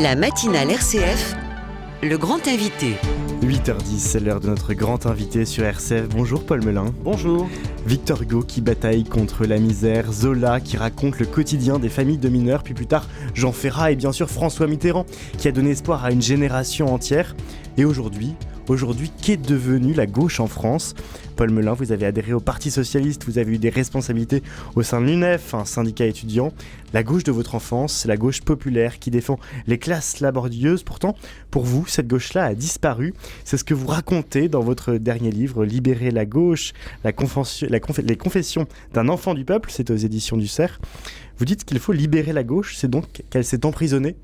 La matinale RCF, le grand invité. 8h10, c'est l'heure de notre grand invité sur RCF. Bonjour Paul Melun. Bonjour. Victor Hugo qui bataille contre la misère, Zola qui raconte le quotidien des familles de mineurs, puis plus tard Jean Ferrat et bien sûr François Mitterrand qui a donné espoir à une génération entière. Et aujourd'hui, qu'est devenue la gauche en France ? Paul Melun, vous avez adhéré au Parti Socialiste, vous avez eu des responsabilités au sein de l'UNEF, un syndicat étudiant. La gauche de votre enfance, c'est la gauche populaire qui défend les classes laborieuses. Pourtant, pour vous, cette gauche-là a disparu. C'est ce que vous racontez dans votre dernier livre, Libérer la gauche, les confessions d'un enfant du peuple, c'est aux éditions du Cerf. Vous dites qu'il faut libérer la gauche, c'est donc qu'elle s'est emprisonnée ?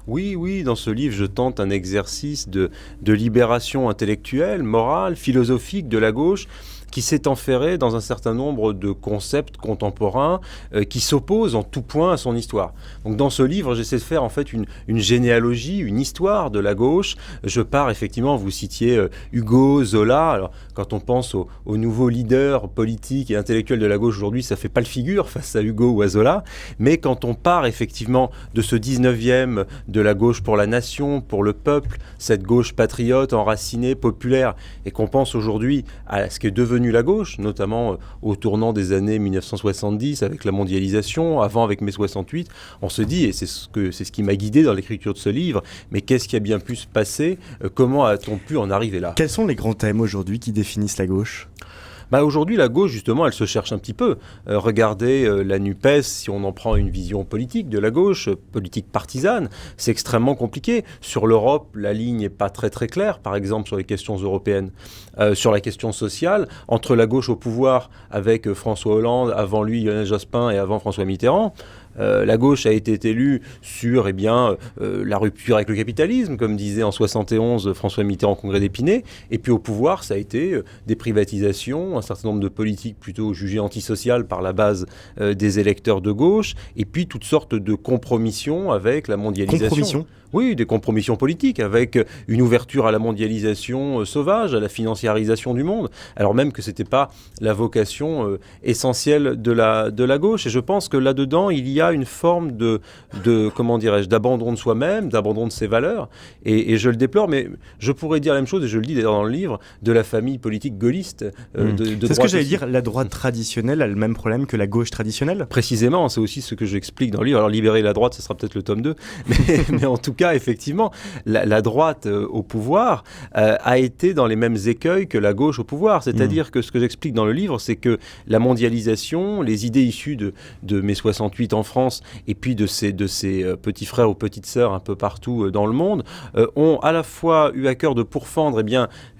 Oui, dans ce livre, je tente un exercice de libération intellectuelle, morale, philosophique de la gauche, qui s'est enferré dans un certain nombre de concepts contemporains qui s'opposent en tout point à son histoire. Donc dans ce livre, j'essaie de faire en fait une généalogie, une histoire de la gauche. Je pars effectivement, vous citiez Hugo, Zola. Alors quand on pense aux nouveaux leaders politiques et intellectuels de la gauche aujourd'hui, ça fait pas le figure face à Hugo ou à Zola. Mais quand on part effectivement de ce 19e, de la gauche pour la nation, pour le peuple, cette gauche patriote, enracinée, populaire, et qu'on pense aujourd'hui à ce qui est devenu la gauche, notamment au tournant des années 1970 avec la mondialisation, avant avec mai 68, on se dit, et c'est ce qui m'a guidé dans l'écriture de ce livre, mais qu'est-ce qui a bien pu se passer ? Comment a-t-on pu en arriver là ? Quels sont les grands thèmes aujourd'hui qui définissent la gauche ? Aujourd'hui, la gauche, justement, elle se cherche un petit peu. Regardez la NUPES, si on en prend une vision politique de la gauche, politique partisane, c'est extrêmement compliqué. Sur l'Europe, la ligne n'est pas très très claire, par exemple sur les questions européennes. Sur la question sociale, entre la gauche au pouvoir avec François Hollande, avant lui Lionel Jospin et avant François Mitterrand, la gauche a été élue sur la rupture avec le capitalisme, comme disait en 71 François Mitterrand au congrès d'Épinay, et puis au pouvoir, ça a été des privatisations, un certain nombre de politiques plutôt jugées antisociales par la base des électeurs de gauche, et puis toutes sortes de compromissions avec la mondialisation. Oui, des compromissions politiques avec une ouverture à la mondialisation sauvage, à la financiarisation du monde, alors même que ce n'était pas la vocation essentielle de la gauche. Et je pense que là-dedans, il y a une forme d'abandon de soi-même, d'abandon de ses valeurs. Et je le déplore, mais je pourrais dire la même chose, et je le dis d'ailleurs dans le livre, de la famille politique gaulliste. C'est ce que j'allais dire, la droite traditionnelle a le même problème que la gauche traditionnelle ? Précisément, c'est aussi ce que j'explique dans le livre. Alors, libérer la droite, ce sera peut-être le tome 2, mais en tout cas, effectivement, la droite au pouvoir a été dans les mêmes écueils que la gauche au pouvoir. C'est-à-dire que ce que j'explique dans le livre, c'est que la mondialisation, les idées issues de mai 68 en France et puis de ses petits frères ou petites sœurs un peu partout dans le monde, ont à la fois eu à cœur de pourfendre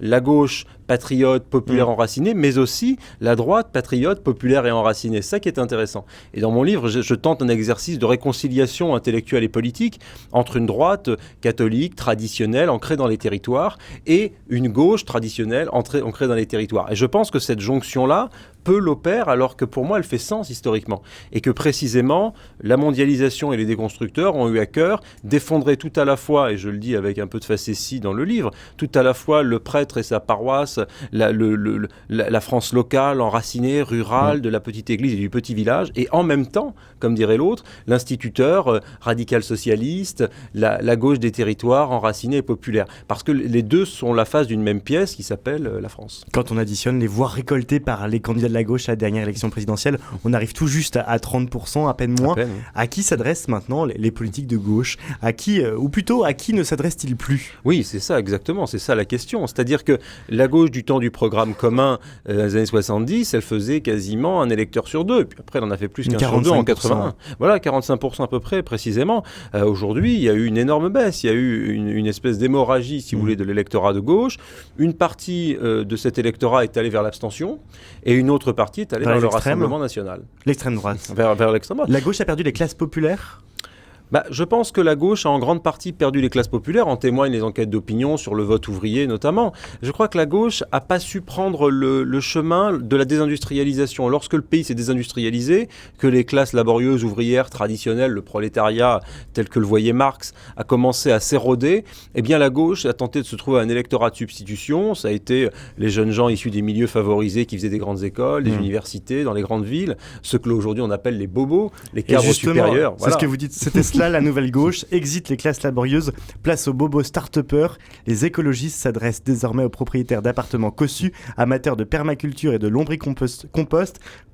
la gauche patriote, populaire, enracinée, mais aussi la droite patriote, populaire et enracinée. C'est ça qui est intéressant. Et dans mon livre, je tente un exercice de réconciliation intellectuelle et politique entre une droite catholique, traditionnelle, ancrée dans les territoires, et une gauche traditionnelle, ancrée dans les territoires. Et je pense que cette jonction-là, peu l'opère, alors que pour moi, elle fait sens historiquement. Et que précisément, la mondialisation et les déconstructeurs ont eu à cœur d'effondrer tout à la fois, et je le dis avec un peu de facétie dans le livre, tout à la fois le prêtre et sa paroisse, la France locale, enracinée, rurale, de la petite église et du petit village, et en même temps, comme dirait l'autre, l'instituteur radical socialiste, la gauche des territoires, enracinée et populaire. Parce que les deux sont la face d'une même pièce qui s'appelle la France. Quand on additionne les voix récoltées par les candidats de la gauche à la dernière élection présidentielle, on arrive tout juste à 30%, à peine moins. Oui. À qui s'adressent maintenant les politiques de gauche ? À qui, ou plutôt, à qui ne s'adressent-ils plus ? Oui, c'est ça, exactement. C'est ça la question. C'est-à-dire que la gauche du temps du programme commun dans les années 70, elle faisait quasiment un électeur sur deux. Puis après, elle en a fait plus qu'un sur deux en 81. Voilà, 45% à peu près, précisément. Aujourd'hui, il y a eu une énorme baisse. Il y a eu une espèce d'hémorragie, si vous voulez, de l'électorat de gauche. Une partie de cet électorat est allée vers l'abstention et une autre partie est allée vers le Rassemblement national. L'extrême droite. Vers l'extrême droite. La gauche a perdu les classes populaires ? Je pense que la gauche a en grande partie perdu les classes populaires, en témoignent les enquêtes d'opinion sur le vote ouvrier notamment. Je crois que la gauche n'a pas su prendre le chemin de la désindustrialisation. Lorsque le pays s'est désindustrialisé, que les classes laborieuses, ouvrières, traditionnelles, le prolétariat tel que le voyait Marx, a commencé à s'éroder, eh bien la gauche a tenté de se trouver un électorat de substitution. Ça a été les jeunes gens issus des milieux favorisés qui faisaient des grandes écoles, des universités, dans les grandes villes, ce que aujourd'hui on appelle les bobos, les cadres supérieurs. C'est ce que vous dites, c'était cela, la nouvelle gauche exite les classes laborieuses, place aux bobos start-upers. Les écologistes s'adressent désormais aux propriétaires d'appartements cossus, amateurs de permaculture et de lombricompost,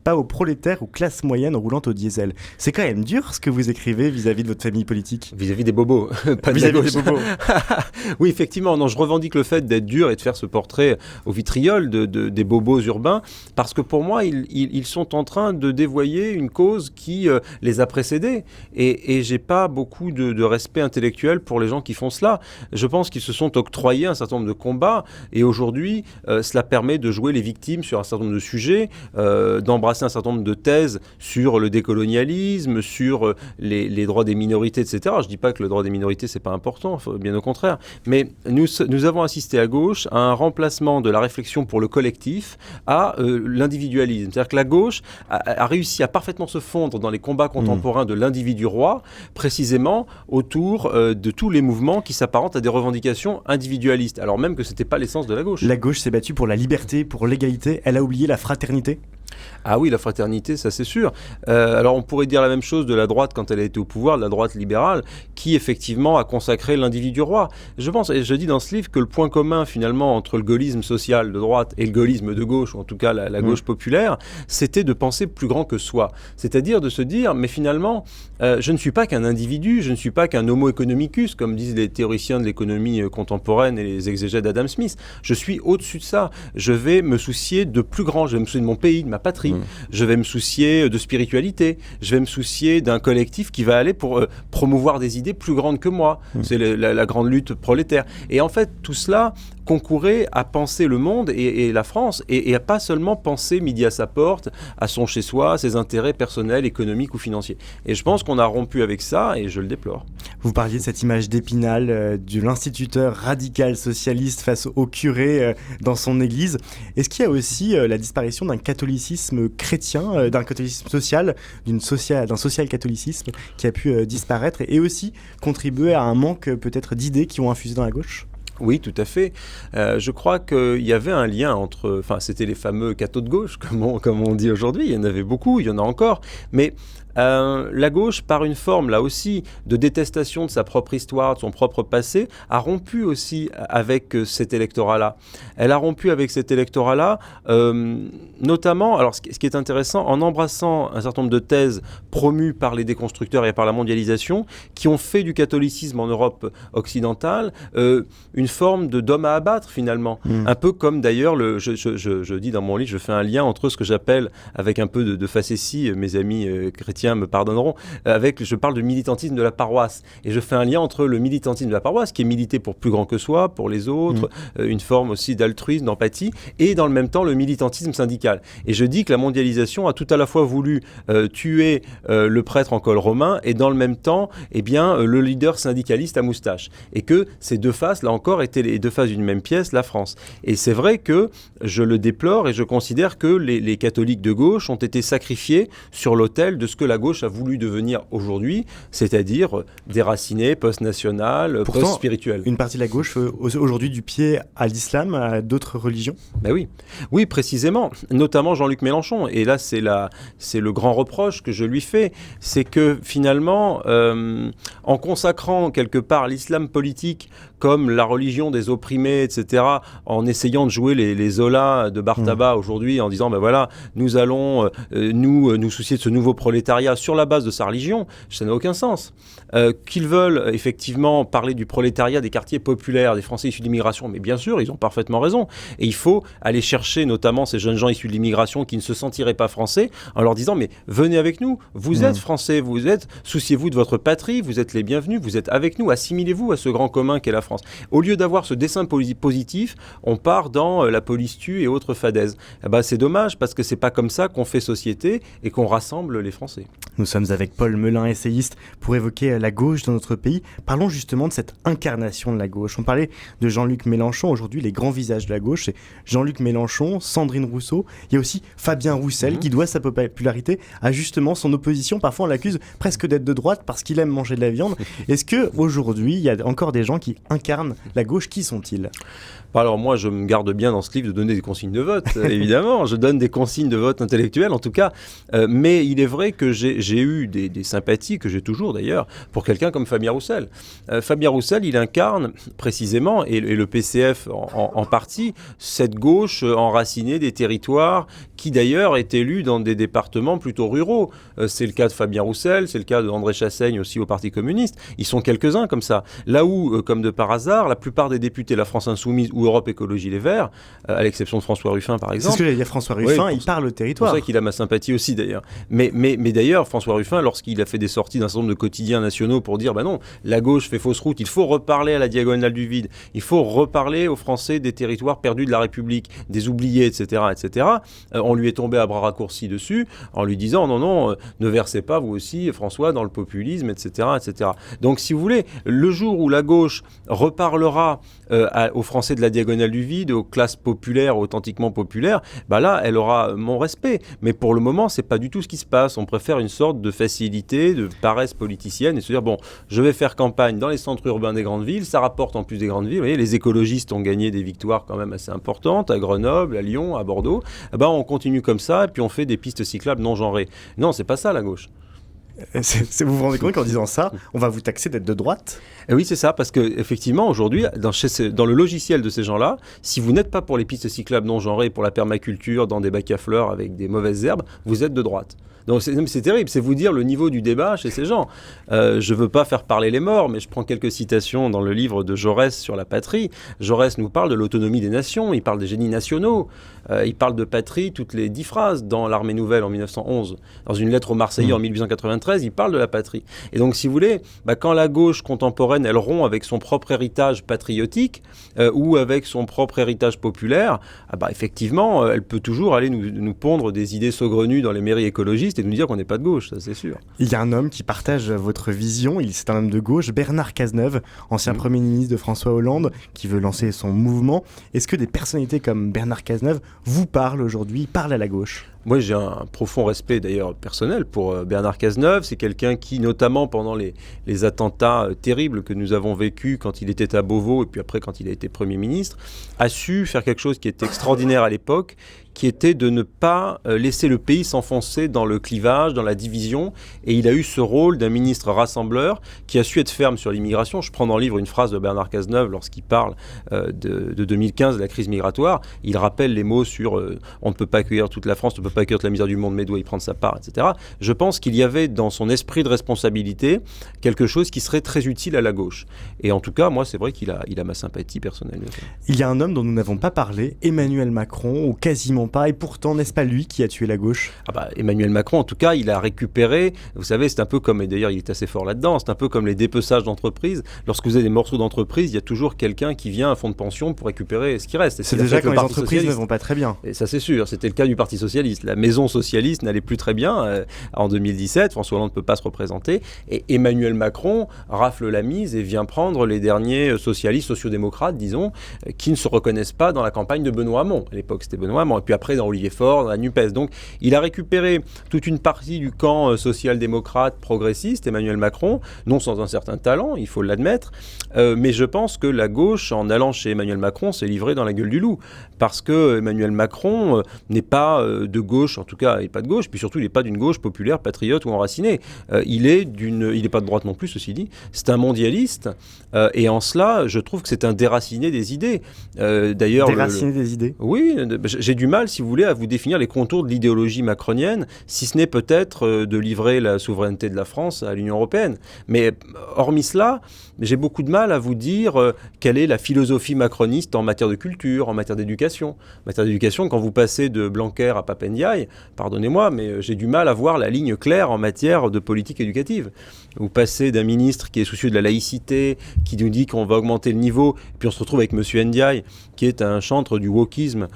pas aux prolétaires ou classes moyennes roulant au diesel. C'est quand même dur ce que vous écrivez vis-à-vis de votre famille politique. Vis-à-vis des bobos, pas vis-à-vis des bobos. Oui, effectivement, non, je revendique le fait d'être dur et de faire ce portrait au vitriol des bobos urbains, parce que pour moi, ils sont en train de dévoyer une cause qui les a précédés. Et j'ai pas beaucoup de respect intellectuel pour les gens qui font cela. Je pense qu'ils se sont octroyés un certain nombre de combats, et aujourd'hui, cela permet de jouer les victimes sur un certain nombre de sujets, d'embrasser un certain nombre de thèses sur le décolonialisme, sur les droits des minorités, etc. Je ne dis pas que le droit des minorités, c'est pas important, bien au contraire. Mais nous avons assisté à gauche à un remplacement de la réflexion pour le collectif à l'individualisme. C'est-à-dire que la gauche a réussi à parfaitement se fondre dans les combats contemporains de l'individu roi, précisément autour de tous les mouvements qui s'apparentent à des revendications individualistes, alors même que ce n'était pas l'essence de la gauche. La gauche s'est battue pour la liberté, pour l'égalité. Elle a oublié la fraternité. Ah oui, la fraternité, ça c'est sûr. Alors on pourrait dire la même chose de la droite quand elle a été au pouvoir, de la droite libérale, qui effectivement a consacré l'individu roi. Je pense, et je dis dans ce livre, que le point commun finalement entre le gaullisme social de droite et le gaullisme de gauche, ou en tout cas la gauche populaire, c'était de penser plus grand que soi. C'est-à-dire de se dire, mais finalement, je ne suis pas qu'un individu, je ne suis pas qu'un homo economicus, comme disent les théoriciens de l'économie contemporaine et les exégètes d'Adam Smith. Je suis au-dessus de ça. Je vais me soucier de plus grand, je vais me soucier de mon pays, de ma patrie. Je vais me soucier de spiritualité. Je vais me soucier d'un collectif qui va aller pour promouvoir des idées plus grandes que moi. C'est la grande lutte prolétaire. Et en fait, tout cela concourait à penser le monde et la France, et à pas seulement penser midi à sa porte, à son chez-soi, à ses intérêts personnels, économiques ou financiers. Et je pense qu'on a rompu avec ça, et je le déplore. Vous parliez de cette image d'Épinal, de l'instituteur radical socialiste face au curé dans son église. Est-ce qu'il y a aussi la disparition d'un catholicisme chrétien, d'un catholicisme social, d'un social-catholicisme qui a pu disparaître et aussi contribuer à un manque peut-être d'idées qui ont infusé dans la gauche ? Oui, tout à fait. Je crois qu'il y avait un lien entre... Enfin, c'était les fameux cathos de gauche, comme on dit aujourd'hui. Il y en avait beaucoup, il y en a encore. Mais la gauche, par une forme, là aussi, de détestation de sa propre histoire, de son propre passé, a rompu aussi avec cet électorat-là. Elle a rompu avec cet électorat-là, notamment, alors ce qui est intéressant, en embrassant un certain nombre de thèses promues par les déconstructeurs et par la mondialisation, qui ont fait du catholicisme en Europe occidentale une forme d'homme à abattre, finalement. Un peu comme, d'ailleurs, je dis dans mon livre, je fais un lien entre ce que j'appelle, avec un peu de facétie, mes amis chrétiens me pardonneront, je parle de militantisme de la paroisse. Et je fais un lien entre le militantisme de la paroisse, qui est militer pour plus grand que soi, pour les autres, une forme aussi d'altruisme, d'empathie, et dans le même temps le militantisme syndical. Et je dis que la mondialisation a tout à la fois voulu tuer le prêtre en col romain, et dans le même temps, le leader syndicaliste à moustache. Et que ces deux faces, là encore, étaient les deux faces d'une même pièce, la France. Et c'est vrai que je le déplore, et je considère que les catholiques de gauche ont été sacrifiés sur l'autel de ce que la gauche a voulu devenir aujourd'hui, c'est-à-dire déraciné, post-national, post-spirituel. Une partie de la gauche fait aujourd'hui du pied à l'islam, à d'autres religions. Ben oui, précisément, notamment Jean-Luc Mélenchon. Et là, c'est le grand reproche que je lui fais, c'est que finalement, en consacrant quelque part l'islam politique comme la religion des opprimés, etc., en essayant de jouer les Zola de Bartaba aujourd'hui, en disant, ben voilà, nous allons nous soucier de ce nouveau prolétariat sur la base de sa religion, ça n'a aucun sens. Qu'ils veulent effectivement parler du prolétariat des quartiers populaires, des Français issus de l'immigration, mais bien sûr, ils ont parfaitement raison. Et il faut aller chercher notamment ces jeunes gens issus de l'immigration qui ne se sentiraient pas français, en leur disant, mais venez avec nous, vous êtes français, souciez-vous de votre patrie, vous êtes les bienvenus, vous êtes avec nous, assimilez-vous à ce grand commun qu'est la France. Au lieu d'avoir ce dessin positif, on part dans la police tue et autres fadaises. C'est dommage, parce que c'est pas comme ça qu'on fait société et qu'on rassemble les Français. Nous sommes avec Paul Melun, essayiste, pour évoquer la gauche dans notre pays. Parlons justement de cette incarnation de la gauche. On parlait de Jean-Luc Mélenchon. Aujourd'hui, les grands visages de la gauche, c'est Jean-Luc Mélenchon, Sandrine Rousseau. Il y a aussi Fabien Roussel, qui doit sa popularité à justement son opposition. Parfois, on l'accuse presque d'être de droite parce qu'il aime manger de la viande. Est-ce qu'aujourd'hui, il y a encore des gens qui incarnent la la gauche, qui sont-ils ? Alors moi, je me garde bien dans ce livre de donner des consignes de vote, évidemment. Je donne des consignes de vote intellectuelles, en tout cas. Mais il est vrai que j'ai eu des sympathies, que j'ai toujours d'ailleurs, pour quelqu'un comme Fabien Roussel. Fabien Roussel, il incarne précisément, et le PCF en partie, cette gauche enracinée des territoires qui d'ailleurs est élue dans des départements plutôt ruraux. C'est le cas de Fabien Roussel, c'est le cas d'André Chassaigne aussi au Parti communiste. Ils sont quelques-uns comme ça. Là où, comme de par hasard, la plupart des députés de la France Insoumise ou Europe Écologie Les Verts, à l'exception de François Ruffin par exemple. C'est ce que j'allais dire, François Ruffin, il parle au territoire. C'est pour ça qu'il a ma sympathie aussi d'ailleurs. Mais d'ailleurs, François Ruffin, lorsqu'il a fait des sorties d'un certain nombre de quotidiens nationaux pour dire non, la gauche fait fausse route, il faut reparler à la diagonale du vide, il faut reparler aux Français des territoires perdus de la République, des oubliés, etc. On lui est tombé à bras raccourcis dessus en lui disant non, ne versez pas vous aussi, François, dans le populisme, etc. Donc si vous voulez, le jour où la gauche reparlera aux Français de la diagonale du vide, aux classes populaires, authentiquement populaires, là, elle aura mon respect. Mais pour le moment, c'est pas du tout ce qui se passe. On préfère une sorte de facilité, de paresse politicienne et se dire, bon, je vais faire campagne dans les centres urbains des grandes villes, ça rapporte en plus des grandes villes. Vous voyez, les écologistes ont gagné des victoires quand même assez importantes, à Grenoble, à Lyon, à Bordeaux. On continue comme ça, et puis on fait des pistes cyclables non genrées. Non, c'est pas ça, la gauche. Vous vous rendez compte qu'en disant ça, on va vous taxer d'être de droite ? Et oui, c'est ça, parce qu'effectivement, aujourd'hui, dans le logiciel de ces gens-là, si vous n'êtes pas pour les pistes cyclables non genrées, pour la permaculture, dans des bacs à fleurs avec des mauvaises herbes, vous êtes de droite. Donc c'est terrible, c'est vous dire le niveau du débat chez ces gens. Je ne veux pas faire parler les morts, mais je prends quelques citations dans le livre de Jaurès sur la patrie. Jaurès nous parle de l'autonomie des nations, il parle des génies nationaux, il parle de patrie toutes les 10 phrases dans l'Armée Nouvelle en 1911. Dans une lettre aux Marseillais en 1893, il parle de la patrie. Et donc si vous voulez, quand la gauche contemporaine, elle rompt avec son propre héritage patriotique ou avec son propre héritage populaire, effectivement, elle peut toujours aller nous pondre des idées saugrenues dans les mairies écologistes et nous dire qu'on n'est pas de gauche, ça c'est sûr. Il y a un homme qui partage votre vision, c'est un homme de gauche, Bernard Cazeneuve, ancien Premier ministre de François Hollande, qui veut lancer son mouvement. Est-ce que des personnalités comme Bernard Cazeneuve vous parlent aujourd'hui, parlent à la gauche ? Moi, j'ai un profond respect, d'ailleurs, personnel pour Bernard Cazeneuve. C'est quelqu'un qui, notamment pendant les attentats terribles que nous avons vécus quand il était à Beauvau et puis après quand il a été Premier ministre, a su faire quelque chose qui était extraordinaire à l'époque, qui était de ne pas laisser le pays s'enfoncer dans le clivage, dans la division. Et il a eu ce rôle d'un ministre rassembleur qui a su être ferme sur l'immigration. Je prends dans le livre une phrase de Bernard Cazeneuve lorsqu'il parle de 2015, de la crise migratoire. Il rappelle les mots sur on ne peut pas accueillir toute la France, on ne peut pas accueillir toute la misère du monde, mais doit y prendre sa part, etc. Je pense qu'il y avait dans son esprit de responsabilité quelque chose qui serait très utile à la gauche. Et en tout cas, moi, c'est vrai qu'il a ma sympathie personnelle. Il y a un homme dont nous n'avons pas parlé, Emmanuel Macron, ou quasiment pas, et pourtant, n'est-ce pas lui qui a tué la gauche ? Emmanuel Macron, en tout cas, il a récupéré, vous savez, c'est un peu comme, et d'ailleurs il est assez fort là-dedans, c'est un peu comme les dépeçages d'entreprises. Lorsque vous avez des morceaux d'entreprise, il y a toujours quelqu'un qui vient à un fonds de pension pour récupérer ce qui reste. Et c'est déjà quand les entreprises ne vont pas très bien. Et ça c'est sûr, c'était le cas du Parti Socialiste. La maison socialiste n'allait plus très bien en 2017, François Hollande ne peut pas se représenter, et Emmanuel Macron rafle la mise et vient prendre les derniers socialistes, sociodémocrates, disons, qui ne se reconnaissent pas dans la campagne de Benoît Hamon. À l'époque c'était Benoît Hamon, et puis après dans Olivier Faure, dans la NUPES. Donc il a récupéré toute une partie du camp social-démocrate progressiste, Emmanuel Macron, non sans un certain talent, il faut l'admettre, mais je pense que la gauche, en allant chez Emmanuel Macron, s'est livrée dans la gueule du loup, parce que Emmanuel Macron n'est pas de gauche, en tout cas il n'est pas de gauche, puis surtout il n'est pas d'une gauche populaire, patriote ou enracinée. Il n'est pas de droite non plus, ceci dit, c'est un mondialiste, et en cela, je trouve que c'est un déraciné des idées. D'ailleurs, déraciné des idées ? Oui, j'ai du mal, si vous voulez, à vous définir les contours de l'idéologie macronienne, si ce n'est peut-être de livrer la souveraineté de la France à l'Union européenne. Mais hormis cela, j'ai beaucoup de mal à vous dire quelle est la philosophie macroniste en matière de culture, en matière d'éducation. En matière d'éducation, quand vous passez de Blanquer à Pap Ndiaye, pardonnez-moi, mais j'ai du mal à voir la ligne claire en matière de politique éducative. Vous passez d'un ministre qui est soucieux de la laïcité, qui nous dit qu'on va augmenter le niveau, puis on se retrouve avec M. Ndiaye, qui est un chantre du wokisme.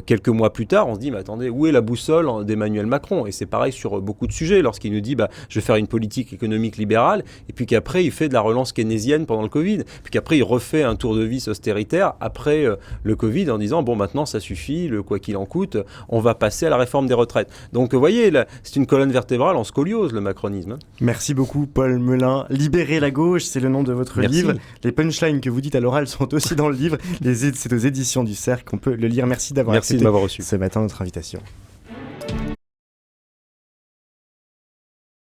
Quelques mois plus tard, on se dit, mais attendez, où est la boussole d'Emmanuel Macron ? Et c'est pareil sur beaucoup de sujets, lorsqu'il nous dit, je vais faire une politique économique libérale, et puis qu'après, il fait de la relance keynésienne pendant le Covid, puis qu'après, il refait un tour de vis austéritaire après le Covid, en disant, maintenant, ça suffit, le quoi qu'il en coûte, on va passer à la réforme des retraites. Donc, vous voyez, là, c'est une colonne vertébrale en scolie. scoliose, le macronisme. Hein. Merci beaucoup, Paul Melun. Libérer la gauche, c'est le nom de votre Merci. livre. Les punchlines que vous dites à l'oral sont aussi dans le livre. C'est aux éditions du Cercle qu'on peut le lire. Merci d'avoir accepté de m'avoir reçu. ce matin notre invitation.